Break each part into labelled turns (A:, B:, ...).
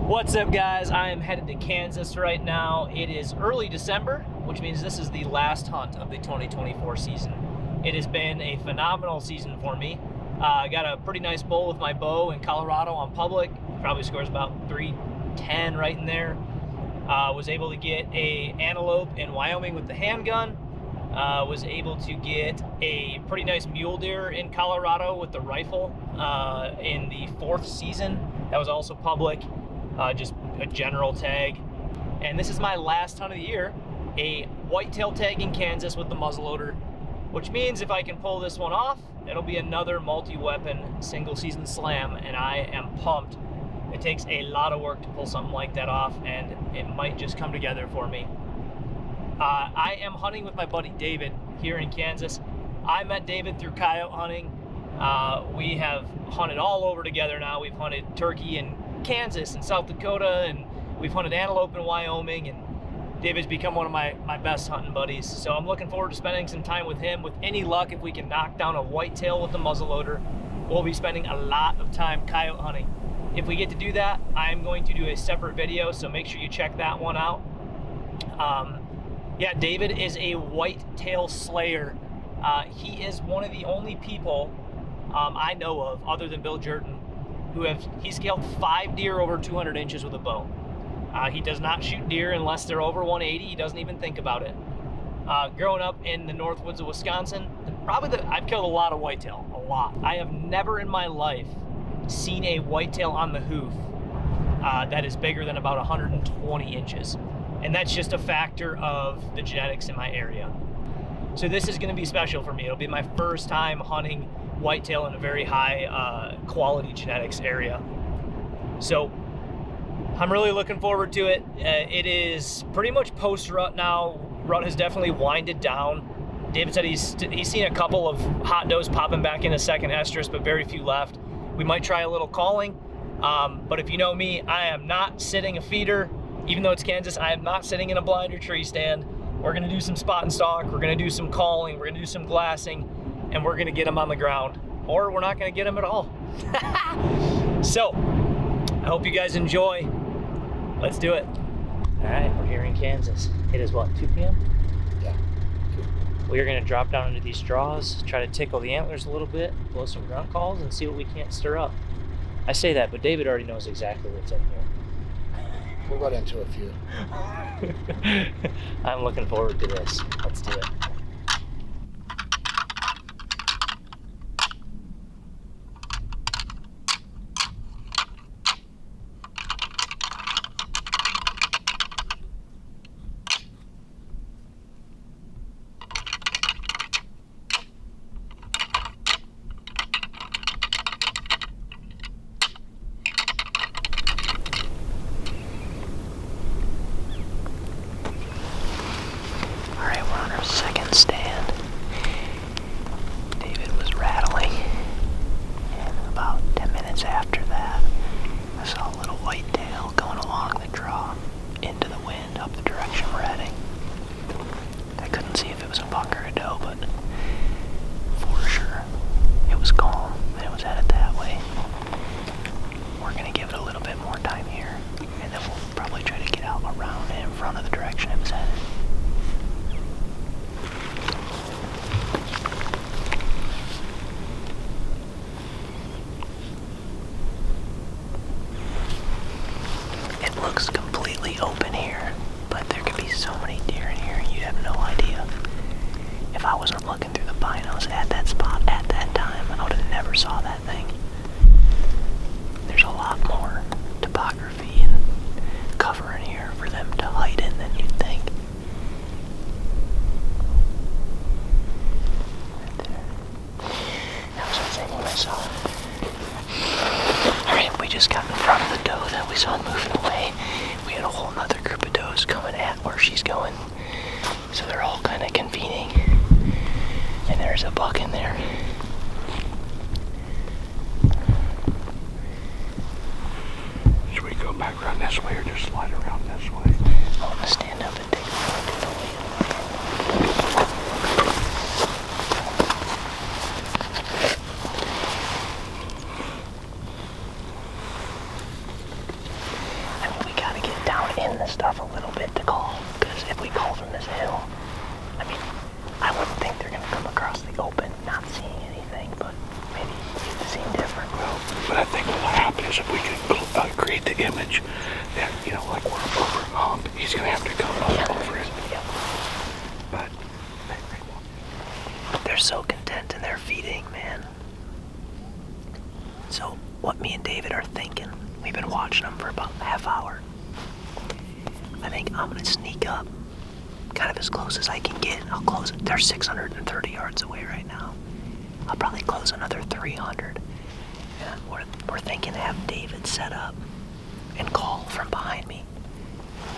A: What's up, guys? I am headed to Kansas right now. It is early December, which means this is the last hunt of the 2024 season. It has been a phenomenal season for me. I got a pretty nice bull with my bow in Colorado on public. Probably scores about 310 right in there. Was able to get a antelope in Wyoming with the handgun. Was able to get a pretty nice mule deer in Colorado with the rifle in the 4th season. That was also public. Just a general tag. And this is my last hunt of the year, a whitetail tag in Kansas with the muzzleloader, which means if I can pull this one off, it'll be another multi-weapon single season slam, and I am pumped. It takes a lot of work to pull something like that off, and it might just come together for me. I am hunting with my buddy David here in Kansas. I met David through coyote hunting. We have hunted all over together now. We've hunted turkey in Kansas and South Dakota, and we've hunted antelope in Wyoming, and David's become one of my best hunting buddies. So I'm looking forward to spending some time with him. With any luck, if we can knock down a whitetail with the muzzleloader, we'll be spending a lot of time coyote hunting. If we get to do that, I'm going to do a separate video, so make sure you check that one out. Yeah, David is a whitetail slayer. He is one of the only people I know of, other than Bill Jordan, he's killed 5 deer over 200 inches with a bow. He does not shoot deer unless they're over 180. He doesn't even think about it. Growing up in the north woods of Wisconsin, I've killed a lot of whitetail, a lot. I have never in my life seen a whitetail on the hoof that is bigger than about 120 inches. And that's just a factor of the genetics in my area. So this is gonna be special for me. It'll be my first time hunting whitetail in a very high quality genetics area. So I'm really looking forward to it. It is pretty much post-rut now. Rut has definitely winded down. David said he's seen a couple of hot does popping back in a second estrus, but very few left. We might try a little calling, but if you know me, I am not sitting a feeder. Even though it's Kansas, I am not sitting in a blind or tree stand. We're gonna do some spot and stalk, we're gonna do some calling, we're gonna do some glassing, and we're gonna get them on the ground. Or we're not gonna get them at all. So, I hope you guys enjoy. Let's do it. All right, we're here in Kansas. It is what, 2 p.m.?
B: Yeah.
A: We are gonna drop down into these straws, try to tickle the antlers a little bit, blow some grunt calls, and see what we can't stir up. I say that, but David already knows exactly what's in here.
B: We'll go into a few.
A: I'm looking forward to this. Let's do it. Second stand. David was rattling, and about 10 minutes after that, I saw a little whitetail going along the draw into the wind up the direction we're heading. I couldn't see if it was a buck or a doe, but for sure it was calm and it was headed that way. We're gonna give it a little bit more time here, and then we'll probably try to get out around and in front of the direction it was headed. Looks completely open here, but there could be so many deer in here, you have no idea. If I wasn't looking through the binos at that spot at that time, I would have never saw that thing. There's a lot more topography and cover in here for them to hide in than you'd think. Right there. That was the thing when I saw it. Alright, we just got in front of the doe that we saw moving away. We had a whole nother group of does coming at where she's going. So they're all kind of convening. And there's a buck in there.
B: Should we go back around this way or just slide around this way?
A: I want to stand up and take a look at the way.
C: this stuff a little bit to call, because if we call from this hill, I mean, I wouldn't think they're going to come across the open not seeing anything, but maybe you've seen different.
B: Well, but I think what will happen is if we can create the image that, you know, like we're over a hump, he's going to have to come up over it.
C: Yeah.
B: But
C: they're so content in their feeding, man. So what me and David are thinking, we've been watching them for about a half hour. I think I'm going to sneak up kind of as close as I can get. I'll close it. They're 630 yards away right now. I'll probably close another 300. And we're thinking to have David set up and call from behind me.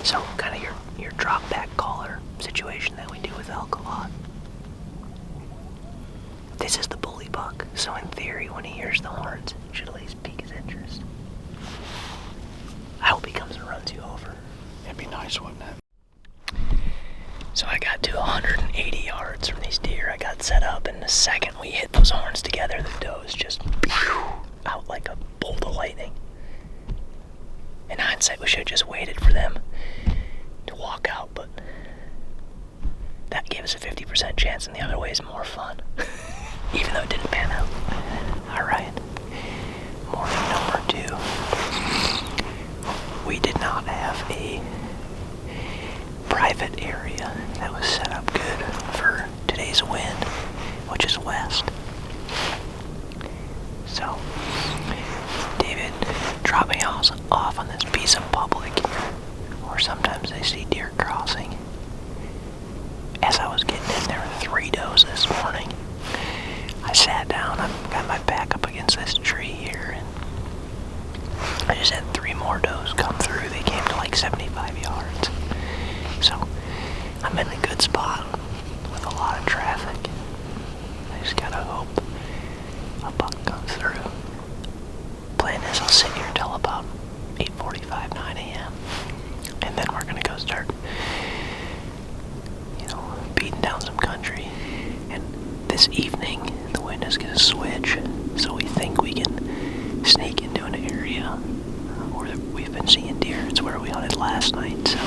C: So kind of your drop back caller situation that we do with elk a lot. This is the bully buck, so in theory when he hears the horns, it should at least pique his interest. I hope he comes and runs you over.
B: it'd be nice, wouldn't it?
C: So I got to 180 yards from these deer. I got set up, and the second we hit those horns together, the does just out like a bolt of lightning. In hindsight, we should have just waited for them to walk out, but that gave us a 50% chance, and the other way is more fun. Even though it didn't pan out. Alright. Morning number 2. We did not have a private area that was set up good for today's wind, which is west. So, David dropped me off on this piece of public here, where sometimes they see deer crossing. As I was getting in, there were 3 does this morning. I sat down, I've got my back up against this tree here, and I just had 3 more does come through. They came to like 75 yards. So, I'm in a good spot with a lot of traffic. I just gotta hope a buck comes through. Plan is I'll sit here till about 8:45, 9 a.m. And then we're gonna go start, beating down some country. And this evening, the wind is going to switch, so we think we can sneak into an area where we've been seeing deer. It's where we hunted last night, so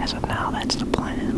C: as of now, that's the plan.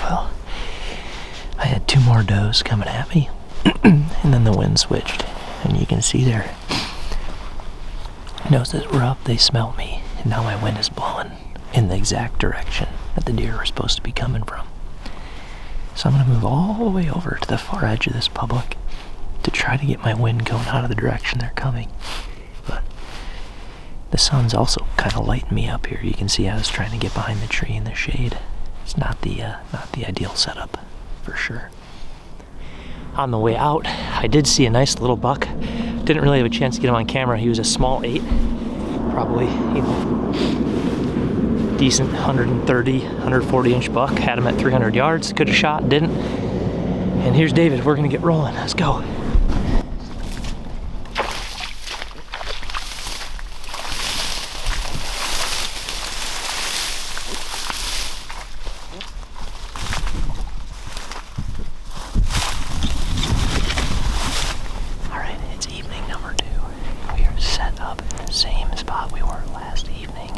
C: Well, I had 2 more does coming at me, and then the wind switched, and you can see their noses were up, they smelled me, and now my wind is blowing in the exact direction that the deer were supposed to be coming from. So I'm going to move all the way over to the far edge of this public to try to get my wind going out of the direction they're coming. But the sun's also kind of lighting me up here. You can see I was trying to get behind the tree in the shade. It's not the ideal setup, for sure. On the way out, I did see a nice little buck. Didn't really have a chance to get him on camera. He was a small 8, probably, decent 130, 140 inch buck. Had him at 300 yards. Could have shot, didn't. And here's David. We're gonna get rolling. Let's go. Same spot we were last evening.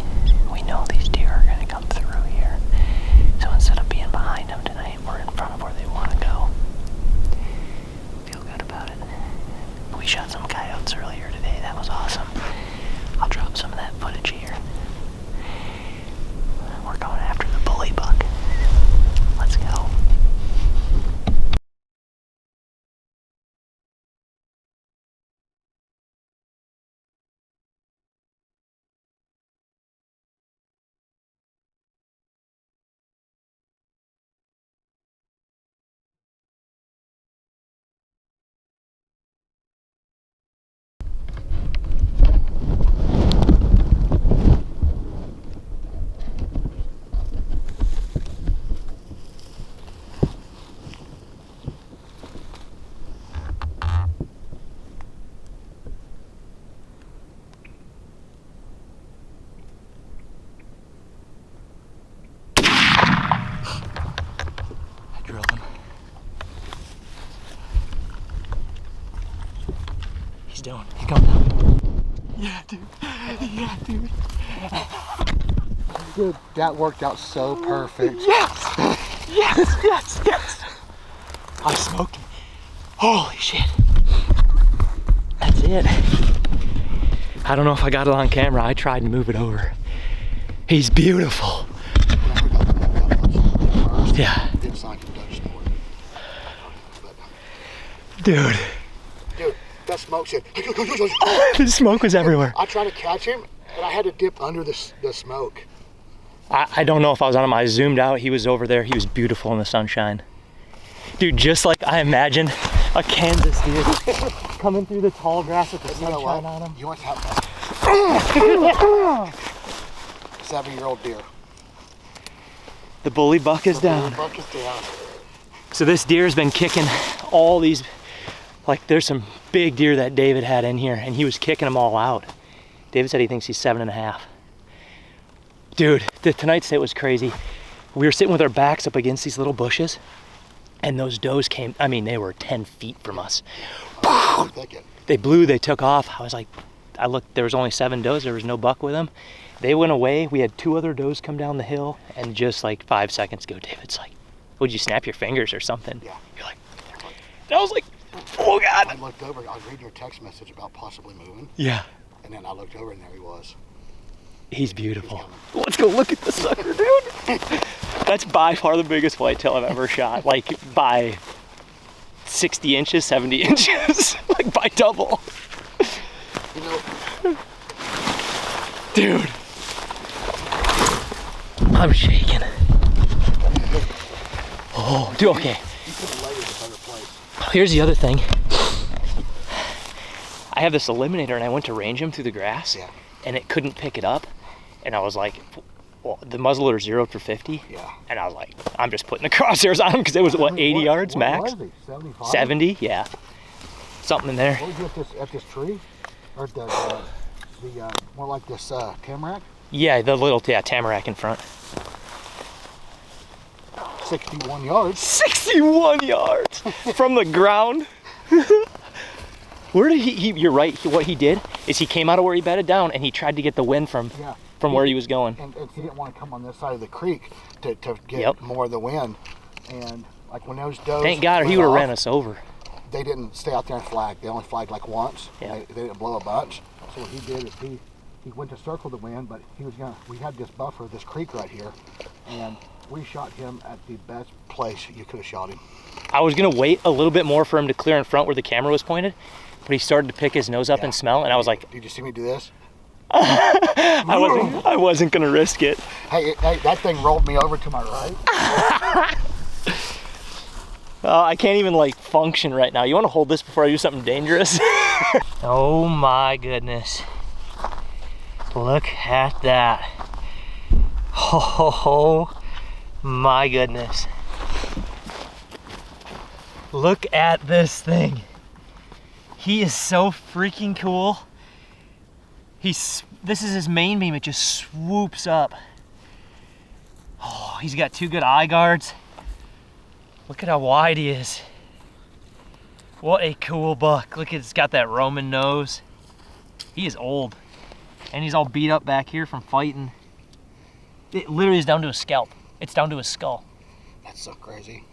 C: We know these deer are going to come through here. So instead of being behind them tonight, we're in front of where they want to go. Feel good about it. We shot some coyotes earlier today. That was awesome. I'll drop some of that footage here. We're going after the bully buck. Let's go.
A: He's doing. He's coming down. Yeah, dude. Yeah, dude.
B: Dude, that worked out so perfect.
A: Yes! Yes, yes, yes! I smoked him. Holy shit. That's it. I don't know if I got it on camera. I tried to move it over. He's beautiful. Yeah. Dude.
B: Dude, that smoke shit.
A: The smoke was everywhere.
B: I tried to catch him, and I had to dip under the smoke.
A: I don't know if I was on him. I zoomed out. He was over there. He was beautiful in the sunshine. Dude, just like I imagined a Kansas deer coming through the tall grass with the sunshine on him.
B: You want to have that? 7-year-old deer.
A: The bully buck is down.
B: Buck is down.
A: So this deer has been kicking all these, like there's some big deer that David had in here and he was kicking them all out. David said he thinks he's 7.5. Dude, tonight's hit was crazy. We were sitting with our backs up against these little bushes and those does came, I mean, they were 10 feet from us. They blew, they took off. I was like, I looked, there was only 7 does, there was no buck with them. They went away. We had 2 other does come down the hill and just like 5 seconds ago, David's like, would you snap your fingers or something?
B: Yeah.
A: You're like, and I was like, oh God.
B: I looked over, I was reading your text message about possibly moving.
A: Yeah.
B: And then I looked over and there he was.
A: He's beautiful. Let's go look at the sucker, dude. That's by far the biggest whitetail I've ever shot. Like by 60 inches, 70 inches, like by double.
B: You know,
A: dude. I'm shaking. Oh, dude, okay.
B: you could have laid it in a better place.
A: Here's the other thing. I have this eliminator and I went to range him through the grass and it couldn't pick it up. And I was like, well, the muzzleloader zeroed for 50.
B: Yeah.
A: And I was like, I'm just putting the crosshairs on him because it was what, 80 yards max?
B: Was he? 75?
A: 70, yeah. Something in there.
B: What was you at this tree? Or the more like this tamarack?
A: Yeah, the little tamarack in front.
B: 61 yards.
A: 61 yards from the ground. Where did he you're right, what he did is he came out of where he bedded down and he tried to get the wind from where he was going.
B: And he didn't want to come on this side of the creek to get more of the wind. And like when those does
A: thank God, or he would have ran us over.
B: They didn't stay out there and flag. They only flagged like once. Yeah. They didn't blow a bunch. So what he did is he went to circle the wind, but we had this buffer, this creek right here, and we shot him at the best place you could have shot him.
A: I was gonna wait a little bit more for him to clear in front where the camera was pointed, but he started to pick his nose up and smell, and I was like,
B: did you see me do this?
A: I wasn't gonna risk it.
B: Hey, that thing rolled me over to my right.
A: I can't even like function right now. You want to hold this before I do something dangerous? Oh my goodness. Look at that. Oh my goodness. Look at this thing. He is so freaking cool. This is his main beam. It just swoops up. Oh, he's got 2 good eye guards. Look at how wide he is. What a cool buck. Look, it's got that Roman nose. He is old. And he's all beat up back here from fighting. It literally is down to his scalp. It's down to his skull.
B: That's so crazy.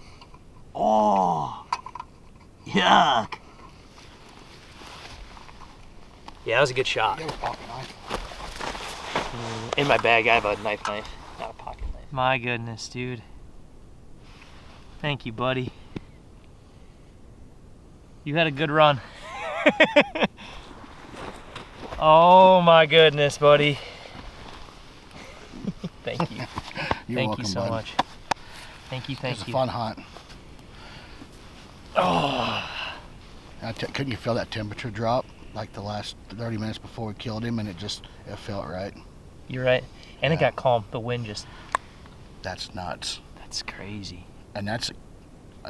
A: Oh, yuck. Yeah, that was a good shot. In my bag, I have a knife, not a pocket knife. My goodness, dude. Thank you, buddy. You had a good run. Oh my goodness, buddy. Thank you. Thank you so much. Thank you.
B: It was a fun hunt.
A: Oh.
B: Couldn't you feel that temperature drop like the last 30 minutes before we killed him, and it felt right.
A: You're right. And it got calm. The wind just...
B: That's nuts.
A: That's crazy.
B: And that's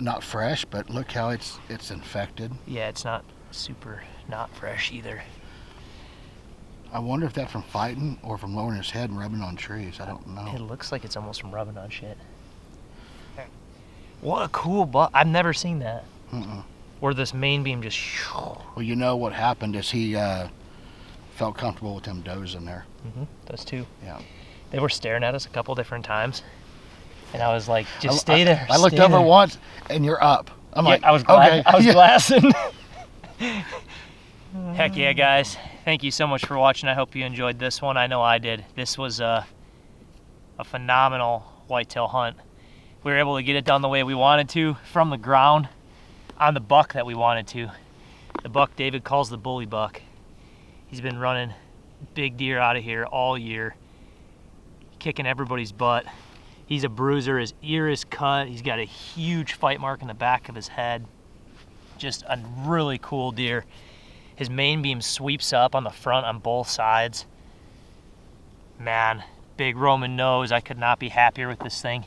B: not fresh, but look how it's infected.
A: Yeah, it's not super not fresh either.
B: I wonder if that's from fighting or from lowering his head and rubbing on trees. I don't know.
A: It looks like it's almost from rubbing on shit. What a cool buck. I've never seen that. where this main beam just...
B: Well, you know what happened is he felt comfortable with them does in there.
A: Those two.
B: Yeah.
A: They were staring at us a couple different times. And I was like, just stay there.
B: I looked over once, and you're up. I'm like,
A: I was
B: okay.
A: I was glassing. Heck yeah, guys. Thank you so much for watching. I hope you enjoyed this one. I know I did. This was a phenomenal whitetail hunt. We were able to get it done the way we wanted to, from the ground, on the buck that we wanted to. The buck David calls the bully buck. He's been running big deer out of here all year, kicking everybody's butt. He's a bruiser. His ear is cut. He's got a huge fight mark in the back of his head. Just a really cool deer. His main beam sweeps up on the front on both sides. Man, big Roman nose. I could not be happier with this thing.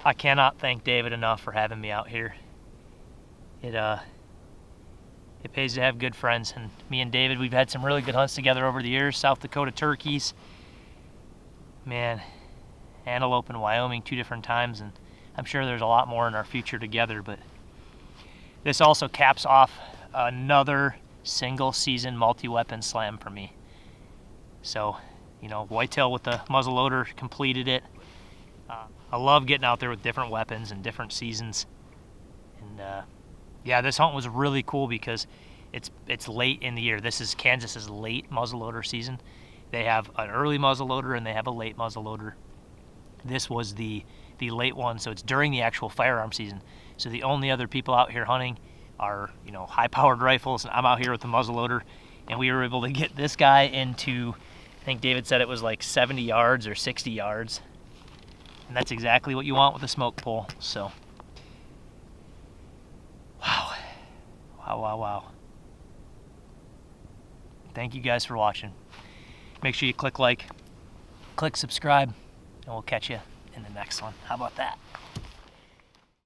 A: I cannot thank David enough for having me out here. It pays to have good friends, and me and David, we've had some really good hunts together over the years. South Dakota turkeys, man, antelope in Wyoming 2 different times, and I'm sure there's a lot more in our future together. But this also caps off another single season multi-weapon slam for me. So, you know, Whitetail with the muzzleloader completed it. I love getting out there with different weapons and different seasons. And yeah, this hunt was really cool because it's late in the year. This is Kansas's late muzzleloader season. They have an early muzzleloader and they have a late muzzleloader. This was the late one, so it's during the actual firearm season. So the only other people out here hunting are, you know, high-powered rifles, and I'm out here with the muzzleloader, and we were able to get this guy into, I think David said it was like 70 yards or 60 yards, and that's exactly what you want with a smoke pole. So, wow. Thank you guys for watching. Make sure you click like, click subscribe, and we'll catch you in the next one. How about that?